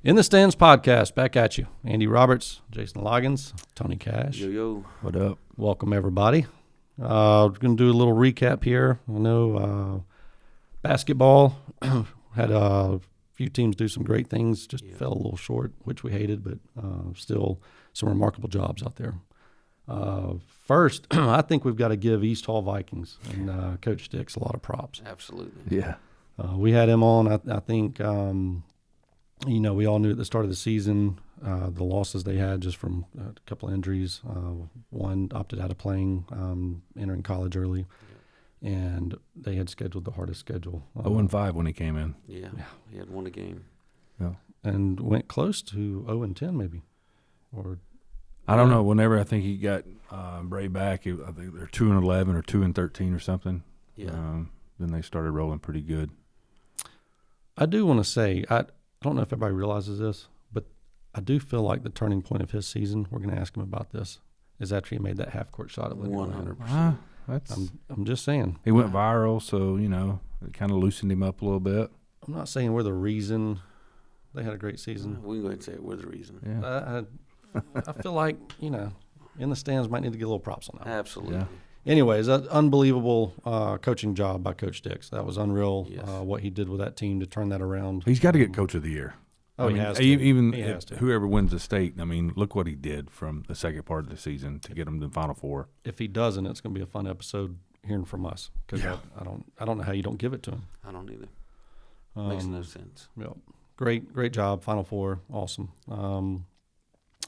In the Stands podcast, back at you. Andy Roberts, Jason Loggins, Tony Cash. Yo. What up? Welcome, everybody. We're going to do a little recap here. I know basketball had a few teams do some great things, just fell a little short, which we hated, but still some remarkable jobs out there. First, I think we've got to give East Hall Vikings and Coach Sticks a lot of props. Absolutely. Yeah. We had him on, I think, we all knew at the start of the season the losses they had just from a couple of injuries. One opted out of playing, entering college early, and they had scheduled the hardest schedule. 0-5 when he came in. Yeah, he had won a game. Yeah. And went close to 0-10 maybe. Or I don't know. Whenever I think he got Bray back, I think they're 2-11 or 2-13 or something. Yeah. Then they started rolling pretty good. I do want to say, I don't know if everybody realizes this, but I do feel like the turning point of his season, we're going to ask him about this, is after he made that half-court shot at Linear Land. 100%. I'm just saying. He went viral, so, it kind of loosened him up a little bit. I'm not saying we're the reason they had a great season. We can go ahead and say we're the reason. Yeah. I feel like, in the stands might need to get a little props on that. Absolutely. Yeah. Anyways, an unbelievable coaching job by Coach Dix. That was unreal, Yes. what he did with that team to turn that around. He's got to get Coach of the Year. Oh, he has to. Even He has to. whoever wins the state, look what he did from the second part of the season to get them to the Final Four. If he doesn't, it's going to be a fun episode hearing from us because I don't know how you don't give it to him. I don't either. Makes no sense. Yeah, great job. Final Four, awesome.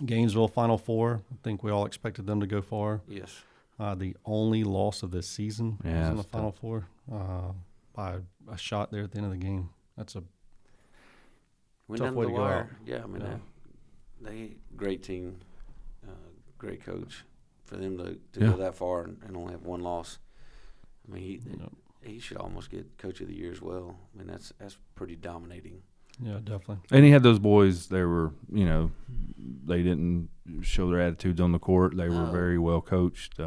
Gainesville Final Four. I think we all expected them to go far. Yes. The only loss of this season was in the that's Final Four by a shot there at the end of the game. That's a Went tough down way the to go wire. out. Yeah, they great team, great coach. For them to go that far and only have one loss, he should almost get Coach of the Year as well. That's pretty dominating. Yeah, definitely. And he had those boys. They were, they didn't show their attitudes on the court. They were very well coached,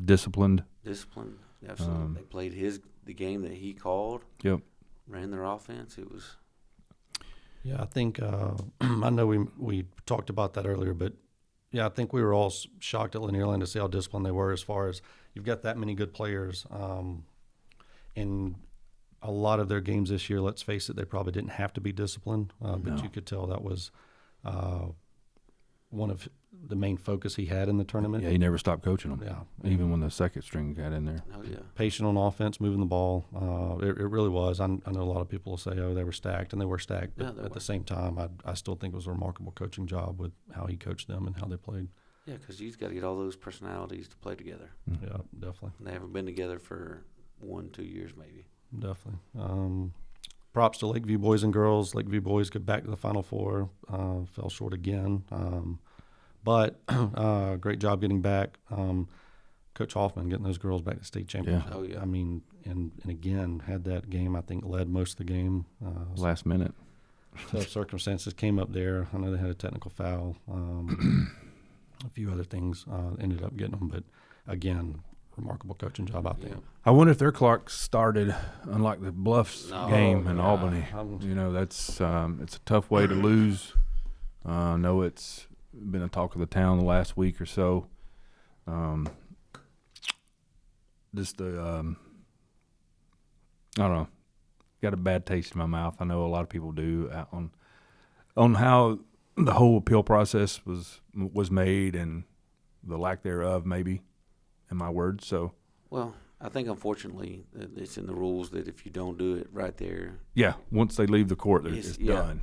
disciplined. Discipline, absolutely. They played the game that he called. Yep. Ran their offense. It was. Yeah, I think I know we talked about that earlier, but yeah, I think we were all shocked at Linear Land to see how disciplined they were. As far as you've got that many good players, and a lot of their games this year, let's face it, they probably didn't have to be disciplined, but you could tell that was one of the main focus he had in the tournament. Yeah, he never stopped coaching them. Yeah, Even when the second string got in there. Oh yeah. Patient on offense, moving the ball. It really was. I know a lot of people will say, "Oh, they were stacked," and they were stacked. But at the same time, I still think it was a remarkable coaching job with how he coached them and how they played. Yeah, because you've got to get all those personalities to play together. Yeah, definitely. They haven't been together for 1-2 years, maybe. Definitely. Props to Lakeview boys and girls. Lakeview boys get back to the Final Four. Fell short again. But great job getting back. Coach Hoffman getting those girls back to state championship. Yeah. Oh, yeah. And again, had that game, I think, led most of the game. Last minute. Tough circumstances came up there. I know they had a technical foul. A few other things ended up getting them. But, again, remarkable coaching job out there. I wonder if their clock started, unlike the Bluffs game in Albany. That's it's a tough way to lose. I know it's been a talk of the town the last week or so. I don't know, got a bad taste in my mouth. I know a lot of people do on how the whole appeal process was made and the lack thereof, maybe, in my words. So, well, I think unfortunately it's in the rules that if you don't do it right there, yeah, once they leave the court, it's done.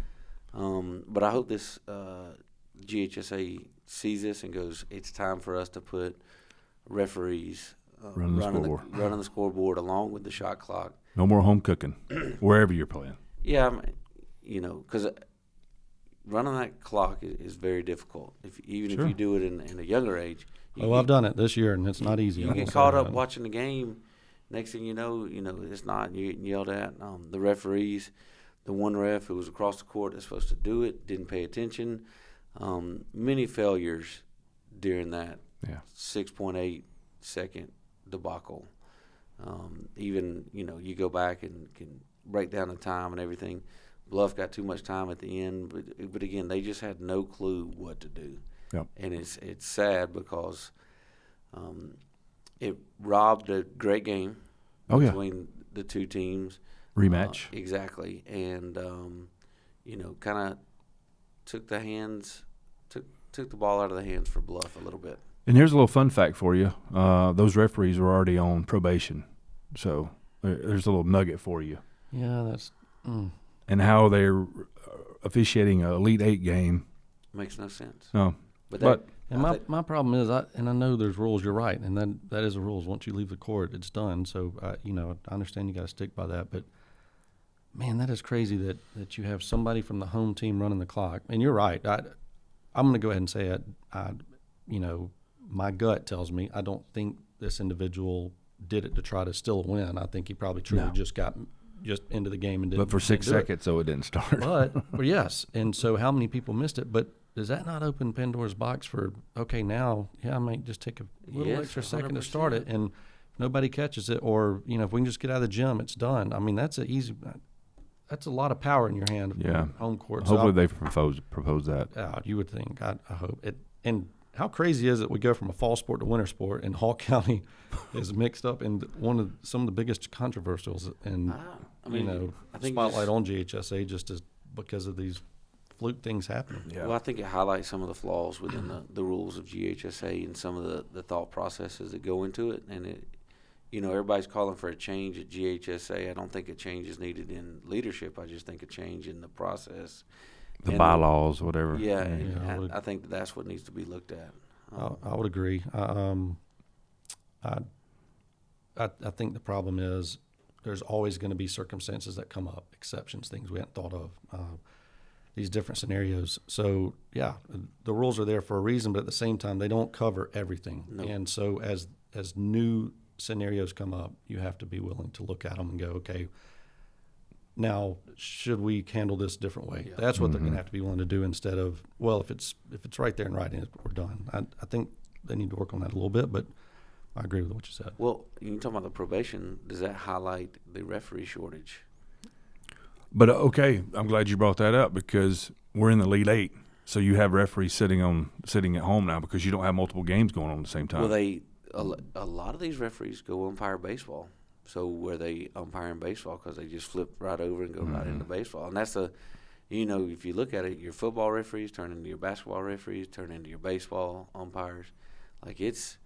But I hope this GHSA sees this and goes, it's time for us to put referees running the scoreboard along with the shot clock. No more home cooking, wherever you're playing. Yeah, because running that clock is very difficult. If you do it in a younger age. I've done it this year, and it's not easy. You get caught up watching the game. Next thing you know, it's not. You're getting yelled at. The referees, the one ref who was across the court that's supposed to do it, didn't pay attention. Many failures during that 6.8 second debacle. Even you go back and can break down the time and everything, Bluff got too much time at the end, but again, they just had no clue what to do. Yep. And it's sad because it robbed a great game between the two teams. Rematch. Exactly. And, kind of took the ball out of the hands for Bluff a little bit. And here's a little fun fact for you. Those referees were already on probation. So there's a little nugget for you. Yeah, that's And how they're officiating an Elite Eight game. Makes no sense. No. But my problem is, I know there's rules. You're right, and that is the rules. Once you leave the court, it's done. So I understand you got to stick by that. But man, that is crazy that you have somebody from the home team running the clock. And you're right. I'm going to go ahead and say it. My gut tells me I don't think this individual did it to try to steal a win. I think he probably truly just got into the game and didn't. But for 6 seconds, so it didn't start. But yes, and so how many people missed it? But does that not open Pandora's box for, okay, now, I might just take a little extra second to start it, and if nobody catches it, or, if we can just get out of the gym, it's done. I mean, that's a lot of power in your hand. Yeah. Home court. Hopefully they propose that. You would think. I hope it. And how crazy is it we go from a fall sport to winter sport, and Hall County is mixed up in some of the biggest controversials, and I think spotlight on GHSA just as because of these fluke things happening. Yeah. Well, I think it highlights some of the flaws within the rules of GHSA and some of the thought processes that go into it. And it, everybody's calling for a change at GHSA. I don't think a change is needed in leadership. I just think a change in the process. The bylaws, whatever. Yeah, and I think that's what needs to be looked at. I would agree. I think the problem is there's always going to be circumstances that come up, exceptions, things we hadn't thought of, these different scenarios. So, the rules are there for a reason, but at the same time, they don't cover everything. Nope. And so as new scenarios come up, you have to be willing to look at them and go, okay, now, should we handle this a different way? Yeah. That's what they're going to have to be willing to do instead of, well, if it's right there in writing, we're done. I think they need to work on that a little bit, but I agree with what you said. Well, you talk about the probation. Does that highlight the referee shortage? But, okay, I'm glad you brought that up because we're in the Elite Eight, so you have referees sitting at home now because you don't have multiple games going on at the same time. Well, a lot of these referees go umpire baseball. So where they umpire in baseball because they just flip right over and go right into baseball. And that's if you look at it, your football referees turn into your basketball referees, turn into your baseball umpires. Like it's,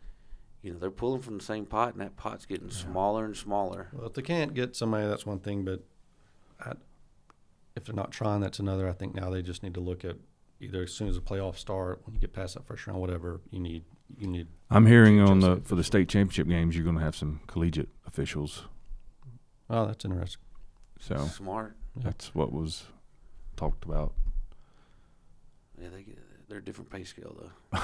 they're pulling from the same pot, and that pot's getting smaller and smaller. Well, if they can't get somebody, that's one thing. But if they're not trying, that's another. I think now they just need to look at either as soon as the playoffs start, when you get past that first round, whatever, you need. I'm hearing for the state championship games, you're going to have some collegiate officials. Oh, that's interesting. So smart. That's what was talked about. Yeah, they're a different pay scale though.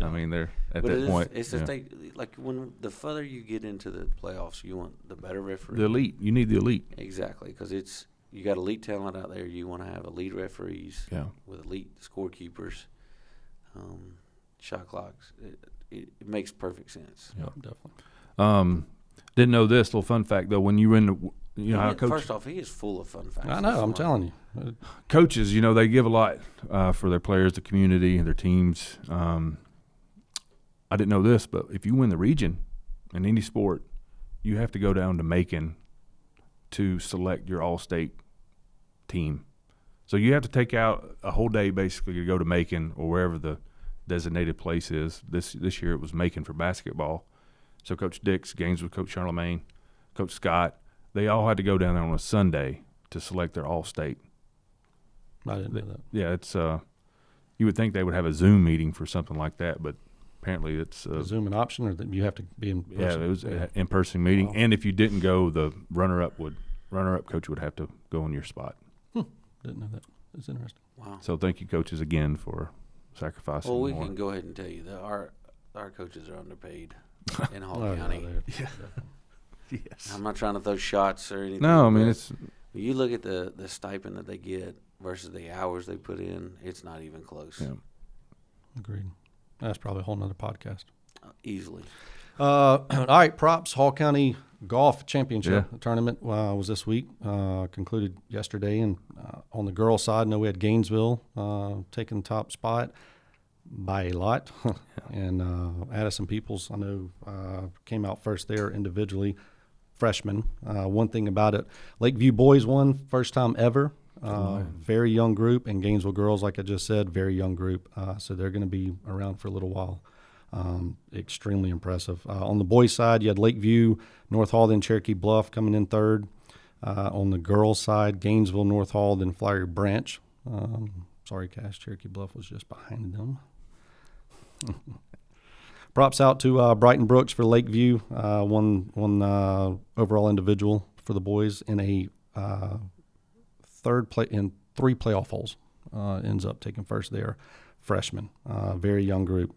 I mean, they're at that point. It's the state. Like when the further you get into the playoffs, you want the better referee. The elite. You need the elite. Exactly, because you got elite talent out there. You want to have elite referees. Yeah. With elite scorekeepers. Shot clocks. It makes perfect sense. Yeah, definitely. Didn't know this little fun fact though. When you were in how coach. First off, he is full of fun facts. I know. I'm telling you, coaches. They give a lot for their players, the community, their teams. I didn't know this, but if you win the region in any sport, you have to go down to Macon to select your all-state team. So you have to take out a whole day basically to go to Macon or wherever the designated place is. This year it was Macon for basketball. So Coach Dick's games with Coach Charlemagne, Coach Scott, they all had to go down there on a Sunday to select their all-state. I didn't know that. Yeah, it's you would think they would have a Zoom meeting for something like that, but apparently it's Is Zoom an option, or that you have to be in person? Yeah, it was an in-person meeting, and if you didn't go, the runner-up coach would have to go in your spot. Didn't know that. It's interesting. Wow. So thank you, coaches, again for sacrificing. Well, we more. can go ahead and tell you that our coaches are underpaid in Hall Oh, County. yeah. Yes. I'm not trying to throw shots or anything. No, I mean but it's when you look at the stipend that they get versus the hours they put in, it's not even close. Yeah. Agreed. That's probably a whole nother podcast. Easily. All right, props. Hall County golf championship tournament was this week, concluded yesterday. And on the girls' side, I know we had Gainesville taking the top spot by a lot. And Addison Peoples, I know, came out first there individually, freshman. One thing about it, Lakeview boys won, first time ever. Very young group, and Gainesville girls, like I just said, very young group. So they're going to be around for a little while. Extremely impressive. On the boys' side, you had Lakeview, North Hall, then Cherokee Bluff coming in third. On the girls' side, Gainesville, North Hall, then Flowery Branch. Sorry, Cass, Cherokee Bluff was just behind them. Props out to Brighton Brooks for Lakeview. One overall individual for the boys in a third play in 3 playoff holes. Ends up taking first there. Freshman, very young group.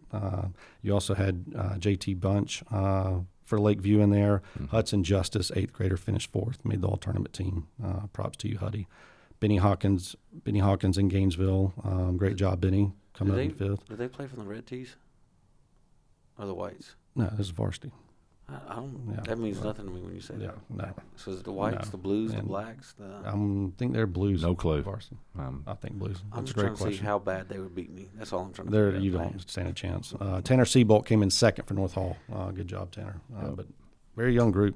You also had JT Bunch for Lakeview in there. Hudson Justice, 8th grader, finished 4th, made the all-tournament team. Props to you, Huddy. Benny Hawkins in Gainesville. Great job, Benny, coming up in 5th. Did they play from the Red Tees or the Whites? No, this is varsity. I don't. Yeah. That means nothing to me when you say Yeah, that. no. So is it the Whites, No. the Blues, the And Blacks? I think they're Blues. No clue. Varsity. Um, I think Blues. I'm That's just a great trying to question. see how bad they would beat me. That's all I'm trying to There, figure out. you don't stand a chance. Tanner Seabolt came in 2nd for North Hall. Good job, Tanner. But very young group.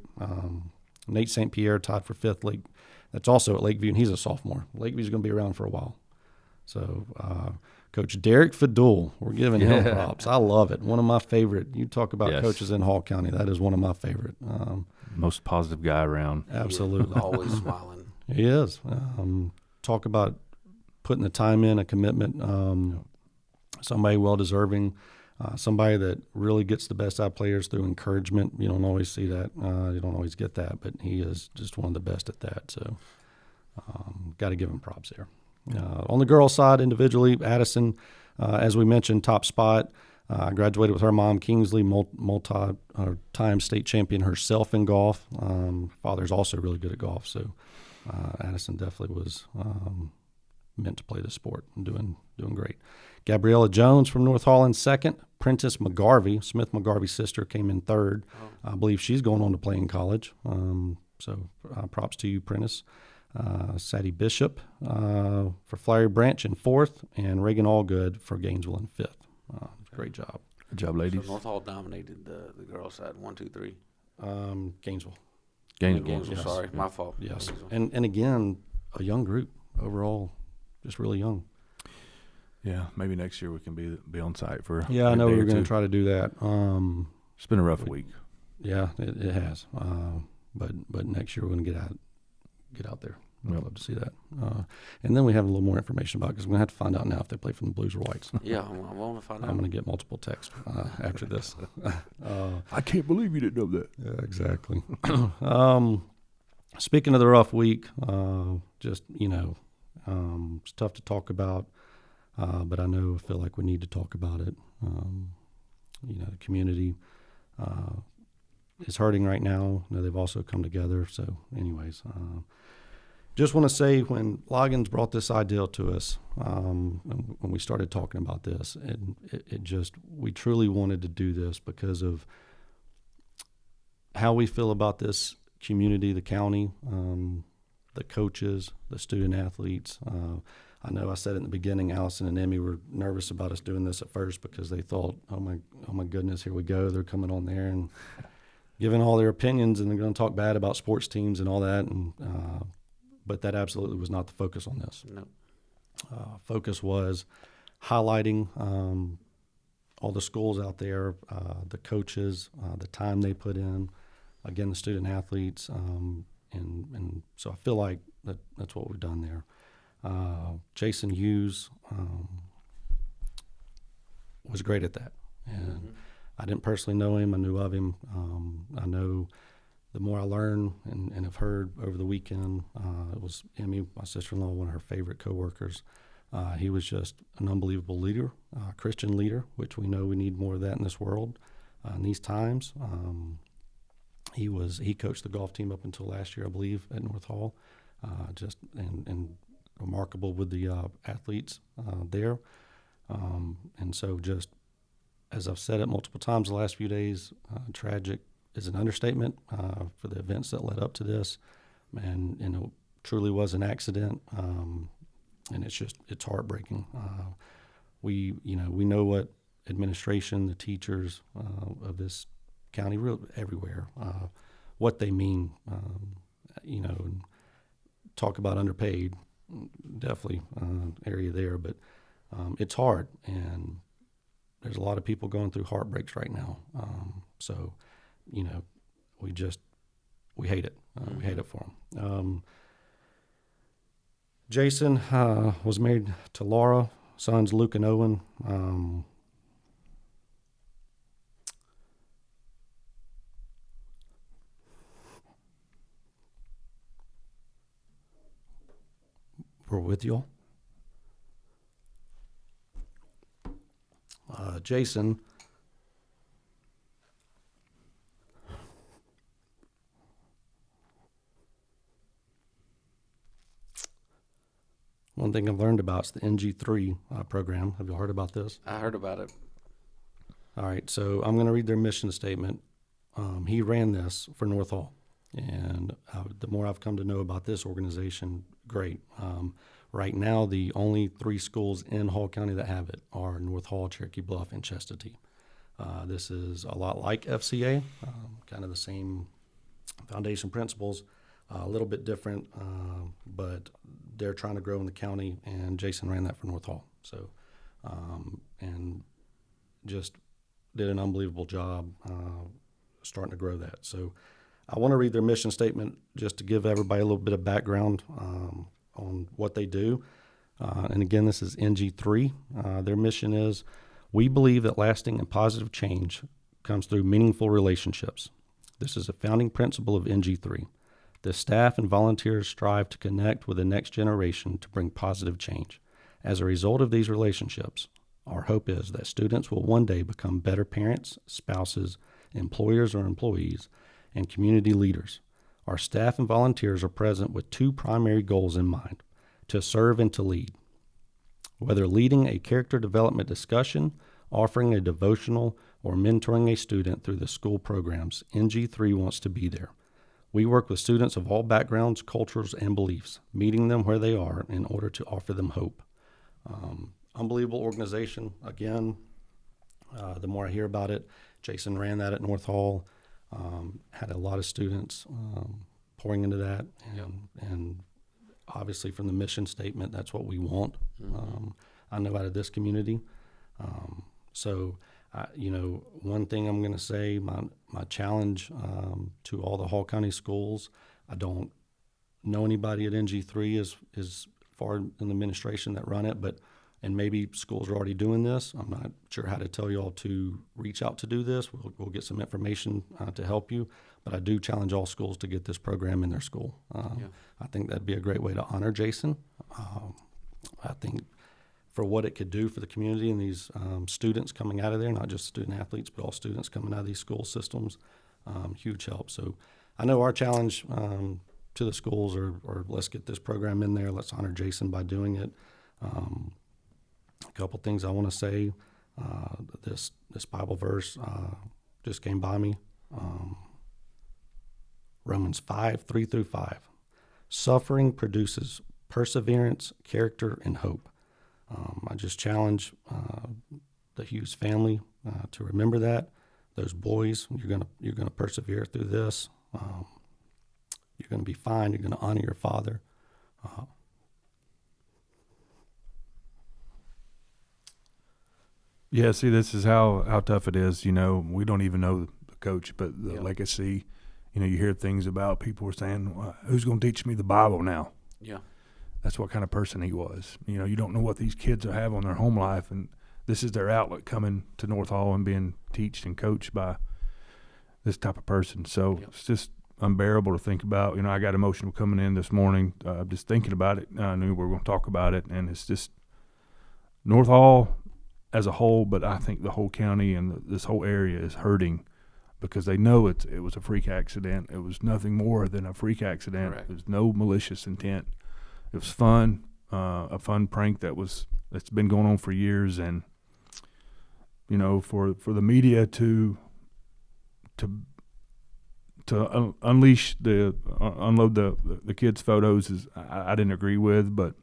Nate St. Pierre tied for 5th. Lake. That's also at Lakeview, and he's a sophomore. Lakeview's going to be around for a while. So, Coach Derek Fadul, we're giving him props. I love it. One of my favorite. You talk about coaches in Hall County. That is one of my favorite. Most positive guy around. Absolutely. Always smiling. He is. Talk about putting the time in, a commitment. Somebody well-deserving. Somebody that really gets the best out of players through encouragement. You don't always see that. You don't always get that, but he is just one of the best at that. So, got to give him props there. On the girls' side, individually, Addison, as we mentioned, top spot. Graduated with her mom, Kingsley, multi-time state champion herself in golf. Father's also really good at golf, so Addison definitely was meant to play the sport and doing great. Gabriella Jones from North Hall in 2nd. Prentice McGarvey, Smith McGarvey's sister, came in 3rd. I believe she's going on to play in college. So props to you, Prentice. Sadie Bishop for Flowery Branch in 4th, and Reagan Allgood for Gainesville in 5th. Great job. Good job, ladies. So North Hall dominated the girls' side, 1, 2, 3. Gainesville. Gainesville, yes. sorry, my fault. Yes, Gainesville. and again, a young group overall, just really young. Yeah, maybe next year we can be on site for. Yeah, I know we were going to try to do that. It's been a rough week. Yeah, it has. But next year we're going to get out there. I'd love to see that. And then we have a little more information about it because we're going to have to find out now if they play from the Blues or Whites. Yeah, I want to find out. I'm going to get multiple texts after this. I can't believe you didn't know that. Yeah, exactly. Speaking of the rough week, just, it's tough to talk about, but I feel like we need to talk about it. The community is hurting right now. They've also come together. So anyways, just want to say when Loggins brought this idea to us, when we started talking about this, we truly wanted to do this because of how we feel about this community, the county, the coaches, the student athletes. I know I said in the beginning, Allison and Emmy were nervous about us doing this at first because they thought, oh my goodness, here we go. They're coming on there and giving all their opinions, and they're going to talk bad about sports teams and all that. And but that absolutely was not the focus on this. No. Focus was highlighting all the schools out there, the coaches, the time they put in, again, the student athletes. And so I feel like that's what we've done there. Jason Hughes was great at that. And I didn't personally know him. I knew of him. I know the more I learn and have heard over the weekend, it was Emmy, my sister-in-law, one of her favorite coworkers. He was just an unbelievable leader, Christian leader, which we know we need more of that in this world, in these times. He coached the golf team up until last year, I believe, at North Hall. And remarkable with the athletes there. And so just, as I've said it multiple times the last few days, tragic is an understatement for the events that led up to this, and it truly was an accident, and it's heartbreaking. We know what administration, the teachers of this county, everywhere, what they mean, and talk about underpaid, definitely area there, but it's hard, and there's a lot of people going through heartbreaks right now. So, we hate it. We hate it for them. Jason was married to Laura, sons Luke and Owen. We're with y'all. Jason one thing I've learned about is the NG3 program. Have you heard about this? I heard about it. All right, so I'm going to read their mission statement. He ran this for North Hall, and the more I've come to know about this organization, great. Right now, the only 3 schools in Hall County that have it are North Hall, Cherokee Bluff, and Chestatee. This is a lot like FCA, kind of the same foundation principles, a little bit different, but they're trying to grow in the county, and Jason ran that for North Hall. So, and just did an unbelievable job starting to grow that. So I want to read their mission statement just to give everybody a little bit of background on what they do. And again, this is NG3. Their mission is, we believe that lasting and positive change comes through meaningful relationships. This is a founding principle of NG3. The staff and volunteers strive to connect with the next generation to bring positive change. As a result of these relationships, our hope is that students will one day become better parents, spouses, employers or employees, and community leaders. Our staff and volunteers are present with 2 primary goals in mind: to serve and to lead. Whether leading a character development discussion, offering a devotional, or mentoring a student through the school programs, NG3 wants to be there. We work with students of all backgrounds, cultures, and beliefs, meeting them where they are in order to offer them hope. Unbelievable organization. Again, the more I hear about it, Jason ran that at North Hall, had a lot of students pouring into that, and obviously from the mission statement, that's what we want. I know out of this community. One thing I'm going to say, my challenge to all the Hall County schools, I don't know anybody at NG3 as far in the administration that run it, and maybe schools are already doing this. I'm not sure how to tell you all to reach out to do this. We'll get some information to help you, but I do challenge all schools to get this program in their school. I think that'd be a great way to honor Jason. I think for what it could do for the community and these students coming out of there, not just student athletes, but all students coming out of these school systems, huge help. So I know our challenge to the schools or let's get this program in there. Let's honor Jason by doing it. A couple things I want to say. This Bible verse just came by me. Romans 5:3-5. Suffering produces perseverance, character, and hope. I just challenge the Hughes family to remember that. Those boys, you're gonna persevere through this. You're gonna be fine. You're gonna honor your father. Yeah, see, this is how tough it is. We don't even know the coach, but the legacy. You hear things about people were saying, well, "Who's going to teach me the Bible now?" Yeah, that's what kind of person he was. You don't know what these kids have on their home life, and this is their outlet coming to North Hall and being taught and coached by this type of person. So it's just unbearable to think about. I got emotional coming in this morning, just thinking about it. I knew we were going to talk about it, and it's just North Hall as a whole, but I think the whole county and this whole area is hurting because they know it was a freak accident. It was nothing more than a freak accident. Correct. There's no malicious intent. It was fun, a fun prank that's been going on for years, and for the media to unleash unload the kids' photos is I didn't agree with, but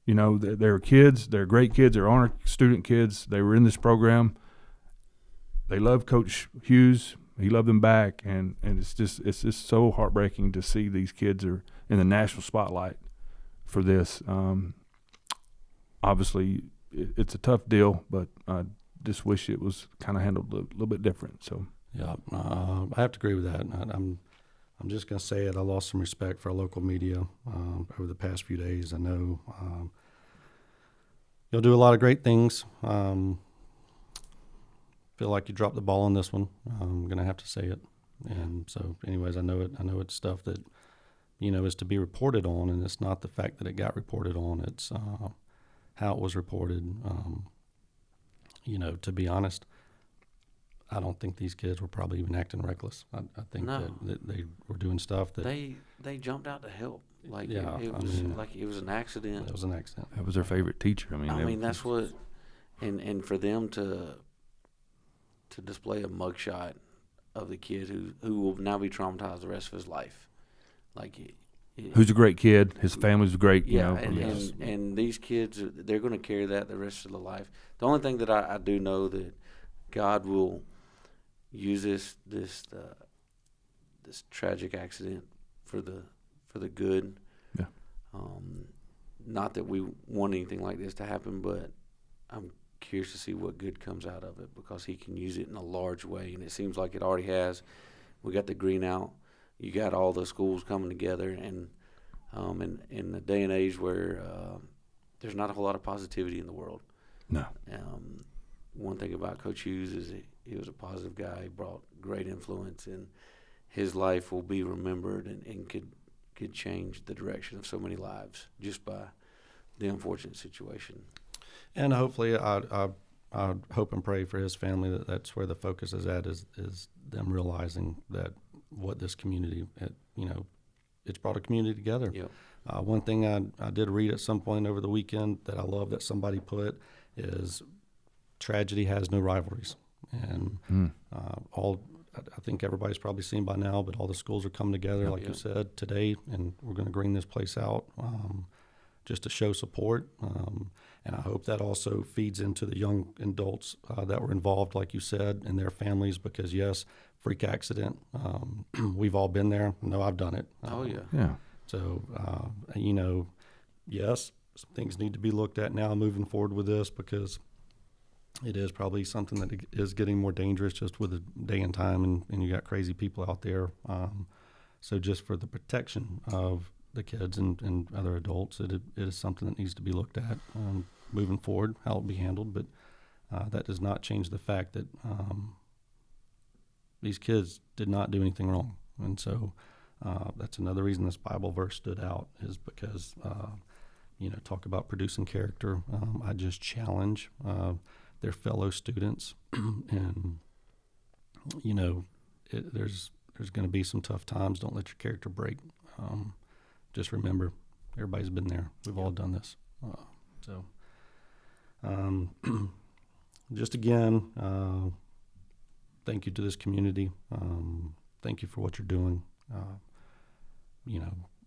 they're kids, they're great kids, they're honor student kids. They were in this program. They love Coach Hughes. He loved them back, and it's just so heartbreaking to see these kids are in the national spotlight for this. Obviously, it's a tough deal, but I just wish it was kind of handled a little bit different. So yeah, I have to agree with that. I'm just gonna say it. I lost some respect for our local media over the past few days. I know you'll do a lot of great things. Feel like you dropped the ball on this one. I'm gonna have to say it. And so, anyways, I know it's stuff that is to be reported on, and it's not the fact that it got reported on. It's how it was reported. To be honest, I don't think these kids were probably even acting reckless. I think that they were doing stuff that they jumped out to help. Like it was an accident. It was an accident. That was their favorite teacher. That's what, and for them to display a mugshot of the kid who will now be traumatized the rest of his life. Who's a great kid. His family's great. And these kids, they're going to carry that the rest of their life. The only thing that I do know that God will use this tragic accident for the good. Yeah. Not that we want anything like this to happen, but I'm curious to see what good comes out of it, because he can use it in a large way, and it seems like it already has. We got the green out. You got all the schools coming together, and in the day and age where there's not a whole lot of positivity in the world. No. One thing about Coach Hughes is he was a positive guy. He brought great influence, and his life will be remembered and could change the direction of so many lives just by the unfortunate situation. And hopefully, I hope and pray for his family that's where the focus is at, is them realizing that what this community, it's brought a community together. Yep. One thing I did read at some point over the weekend that I love that somebody put is tragedy has no rivalries. And I think everybody's probably seen by now, but all the schools are coming together, you said, today, and we're going to green this place out just to show support. And I hope that also feeds into the young adults that were involved, like you said, and their families, because, yes, freak accident. We've all been there. I know I've done it. Yeah. So, yes, some things need to be looked at now moving forward with this, because it is probably something that is getting more dangerous just with the day and time, and you got crazy people out there. So just for the protection of the kids and other adults, it is something that needs to be looked at moving forward, how it'll be handled. But that does not change the fact that these kids did not do anything wrong. And so that's another reason this Bible verse stood out, is because, talk about producing character. I just challenge their fellow students. And, there's going to be some tough times. Don't let your character break. Just remember, everybody's been there. We've all done this. Just again, thank you to this community. Thank you for what you're doing.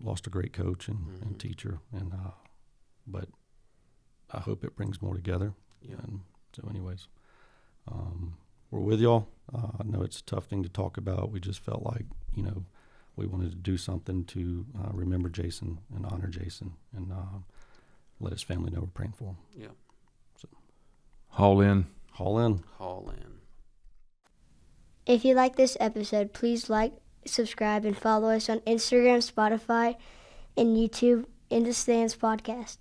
Lost a great coach and teacher, but I hope it brings more together. Yeah. And so anyways, we're with y'all. I know it's a tough thing to talk about. We just felt like, we wanted to do something to remember Jason and honor Jason, and let his family know we're praying for him. Yeah. So, Haul in. Haul in. If you like this episode, please like, subscribe, and follow us on Instagram, Spotify, and YouTube, In the Stands Podcast.